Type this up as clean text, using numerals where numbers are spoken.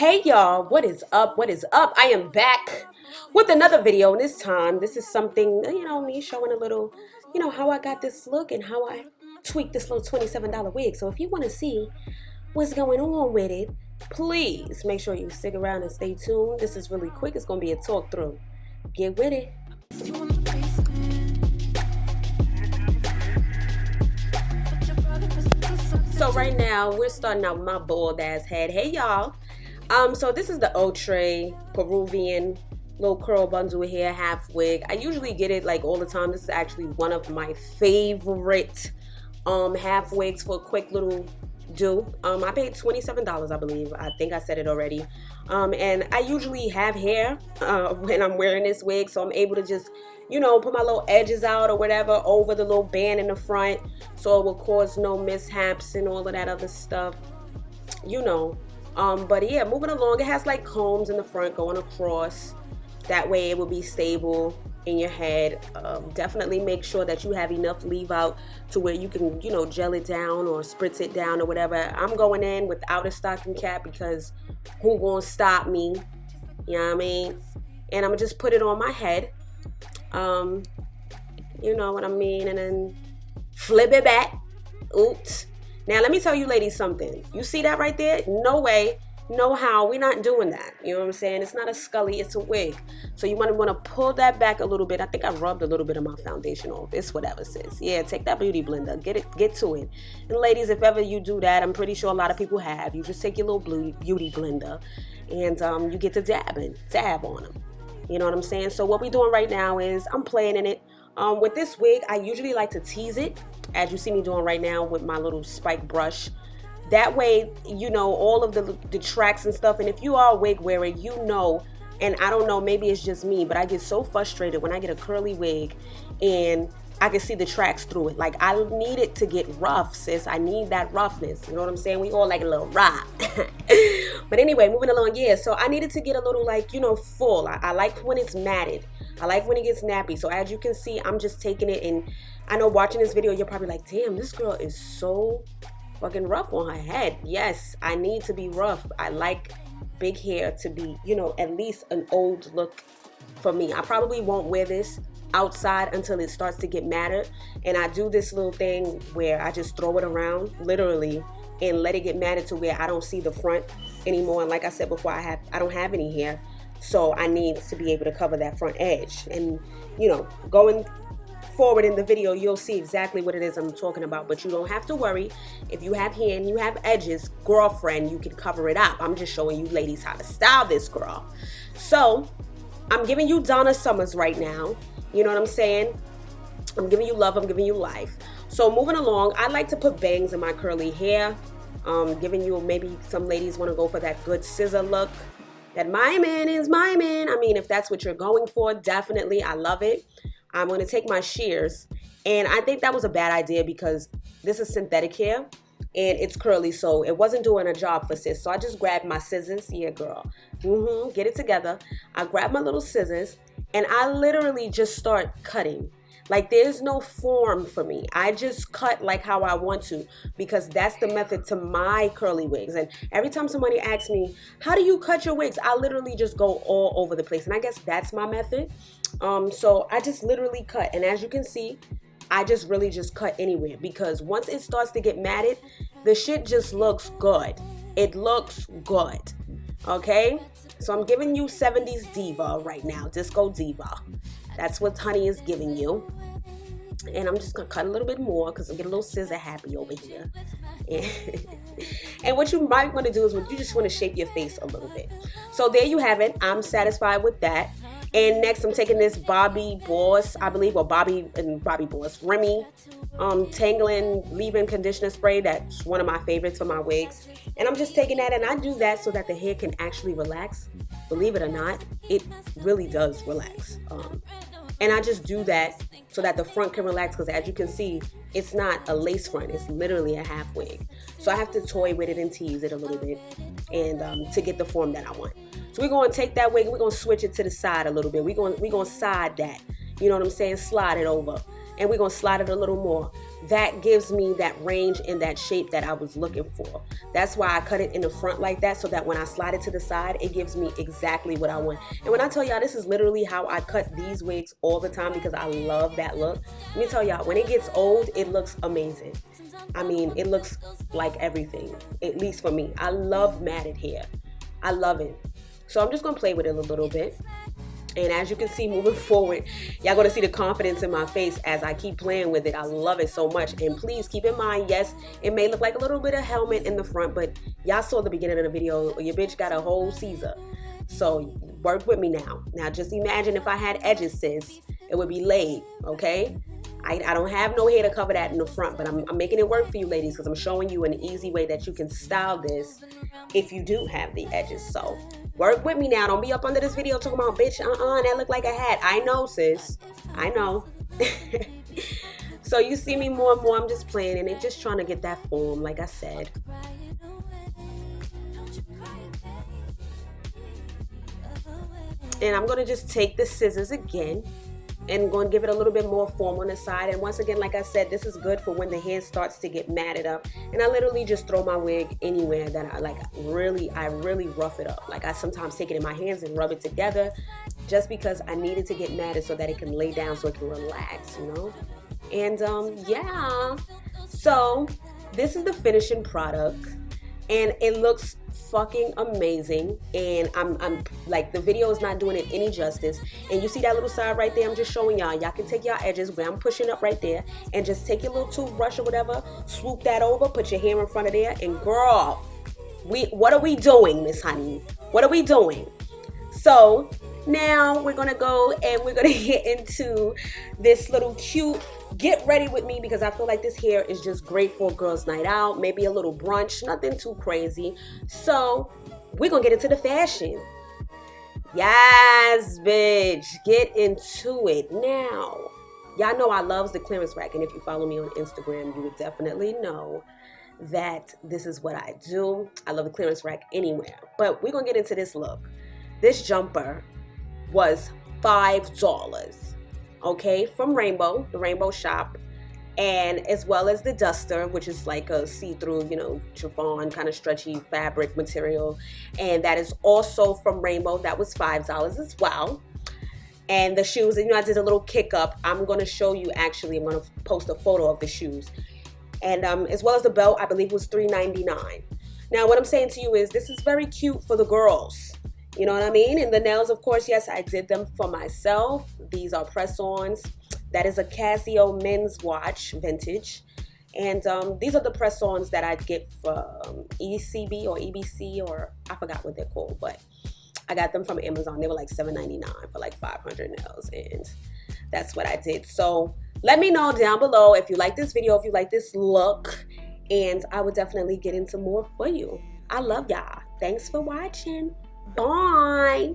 Hey y'all, what is up? What is up? I am back with another video, and this time this is something, me showing a little, how I got this look and how I tweaked this little $27 wig. So if you want to see what's going on with it, please make sure you stick around and stay tuned. This is really quick. It's going to be a talk through. Get with it. So right now we're starting out with my bald ass head. Hey y'all. So this is the Outre Peruvian little curl bundle hair half wig. I usually get it like all the time. This is actually one of my favorite half wigs for a quick little do. I paid $27, I believe. I think I said it already. And I usually have hair when I'm wearing this wig, so I'm able to just put my little edges out or whatever over the little band in the front, so it will cause no mishaps and all of that other stuff, but yeah, moving along, it has like combs in the front going across. That way it will be stable in your head. Definitely make sure that you have enough leave out to where you can, gel it down or spritz it down or whatever. I'm going in without a stocking cap because who gonna stop me? You know what I mean? And I'm gonna just put it on my head. You know what I mean? And then flip it back. Oops. Now, let me tell you ladies something. You see that right there? No way, no how. We're not doing that. You know what I'm saying? It's not a scully, it's a wig. So you want to pull that back a little bit. I think I rubbed a little bit of my foundation off. It's whatever, sis. Yeah, take that beauty blender. Get to it. And ladies, if ever you do that, I'm pretty sure a lot of people have. You just take your little beauty blender and you get to dab on them. You know what I'm saying? So what we're doing right now is I'm playing in it. With this wig, I usually like to tease it, as you see me doing right now with my little spike brush. That way, all of the tracks and stuff. And if you are a wig wearer, and I don't know, maybe it's just me, but I get so frustrated when I get a curly wig and I can see the tracks through it. Like, I need it to get rough, sis. I need that roughness. You know what I'm saying? We all like a little rough. But anyway, moving along, yeah. So I needed to get a little, full. I like when it's matted. I like when it gets nappy. So as you can see, I'm just taking it, and I know watching this video, you're probably like, damn, this girl is so fucking rough on her head. Yes, I need to be rough. I like big hair to be, at least an old look for me. I probably won't wear this outside until it starts to get matted, and I do this little thing where I just throw it around, literally, and let it get matted to where I don't see the front anymore. And like I said before, I don't have any hair, so I need to be able to cover that front edge. And going forward in the video, you'll see exactly what it is I'm talking about. But you don't have to worry. If you have hair and you have edges, girlfriend, you can cover it up. I'm just showing you ladies how to style this girl. So I'm giving you Donna Summers right now. You know what I'm saying? I'm giving you love. I'm giving you life. So moving along, I like to put bangs in my curly hair. Giving you, maybe some ladies want to go for that good scissor look. That my man is my man. I mean, if that's what you're going for, definitely, I love it. I'm going to take my shears, and I think that was a bad idea because this is synthetic hair and it's curly, so it wasn't doing a job for sis. So I just grabbed my scissors. Yeah, girl. Get it together. I grabbed my little scissors and I literally just start cutting. Like, there's no form for me. I just cut like how I want to, because that's the method to my curly wigs. And every time somebody asks me, how do you cut your wigs? I literally just go all over the place. And I guess that's my method. So I just literally cut. And as you can see, I just really just cut anywhere, because once it starts to get matted, the shit just looks good. It looks good. Okay? So I'm giving you 70s diva right now. Disco diva. That's what honey is giving you. And I'm just going to cut a little bit more because I'm getting a little scissor happy over here. And what you might want to do is you just want to shape your face a little bit. So there you have it. I'm satisfied with that. And next I'm taking this Bobby Boss, I believe, or Bobby Boss, Remy Tangling Leave-In Conditioner Spray. That's one of my favorites for my wigs. And I'm just taking that, and I do that so that the hair can actually relax. Believe it or not, it really does relax. And I just do that so that the front can relax, because as you can see, it's not a lace front. It's literally a half wig. So I have to toy with it and tease it a little bit and to get the form that I want. So we're going to take that wig and we're going to switch it to the side a little bit. We're going to side that. You know what I'm saying? Slide it over. and we're going to slide it a little more. That gives me that range and that shape that I was looking for. That's why I cut it in the front like that, so that when I slide it to the side, it gives me exactly what I want. And when I tell y'all, this is literally how I cut these wigs all the time, because I love that look. Let me tell y'all, when it gets old, it looks amazing. I mean, it looks like everything, at least for me. I love matted hair. I love it. So I'm just going to play with it a little bit. And as you can see, moving forward, y'all going to see the confidence in my face as I keep playing with it. I love it so much. And please keep in mind, yes, it may look like a little bit of helmet in the front, but y'all saw the beginning of the video. Your bitch got a whole Caesar. So work with me now. Now just imagine if I had edges, sis, it would be laid, okay? I don't have no hair to cover that in the front, but I'm making it work for you ladies, because I'm showing you an easy way that you can style this if you do have the edges. So work with me now. Don't be up under this video talking about, bitch, that look like a hat. I know, sis. I know. So you see me more and more. I'm just playing in it, just trying to get that form, like I said. And I'm going to just take the scissors again and going to give it a little bit more form on the side. And once again, like I said, this is good for when the hair starts to get matted up. And I literally just throw my wig anywhere that I like. I really rough it up. Like I sometimes take it in my hands and rub it together, just because I need it to get matted so that it can lay down, so it can relax, you know. And yeah, so this is the finishing product, and it looks fucking amazing. And I'm like, the video is not doing it any justice. And you see that little side right there? I'm just showing y'all can take y'all edges where I'm pushing up right there, and just take your little toothbrush or whatever, swoop that over, put your hair in front of there, and girl, what are we doing, Miss Honey? What are we doing? So now we're gonna go and we're gonna get into this little cute get ready with me, because I feel like this hair is just great for a girls' night out, maybe a little brunch, nothing too crazy. So we're gonna get into the fashion. Yes, bitch, get into it now. Y'all know I loves the clearance rack, and if you follow me on Instagram, you would definitely know that this is what I do. I love the clearance rack anywhere. But we're gonna get into this look. This jumper was $5, okay, from Rainbow, the Rainbow shop, and as well as the duster, which is like a see-through, you know, chiffon kind of stretchy fabric material, and that is also from Rainbow. That was $5 as well. And the shoes, you know, I did a little kick up. I'm going to show you, actually, I'm going to post a photo of the shoes. And as well as the belt, I believe was $3.99. Now, what I'm saying to you is this is very cute for the girls. You know what I mean? And the nails, of course, yes, I did them for myself. These are press-ons. That is a Casio men's watch, vintage. And these are the press-ons that I get from ECB or EBC, or I forgot what they're called, but I got them from Amazon. They were like $7.99 for like 500 nails, and that's what I did. So let me know down below if you like this video, if you like this look, and I would definitely get into more for you. I love y'all. Thanks for watching. Bye.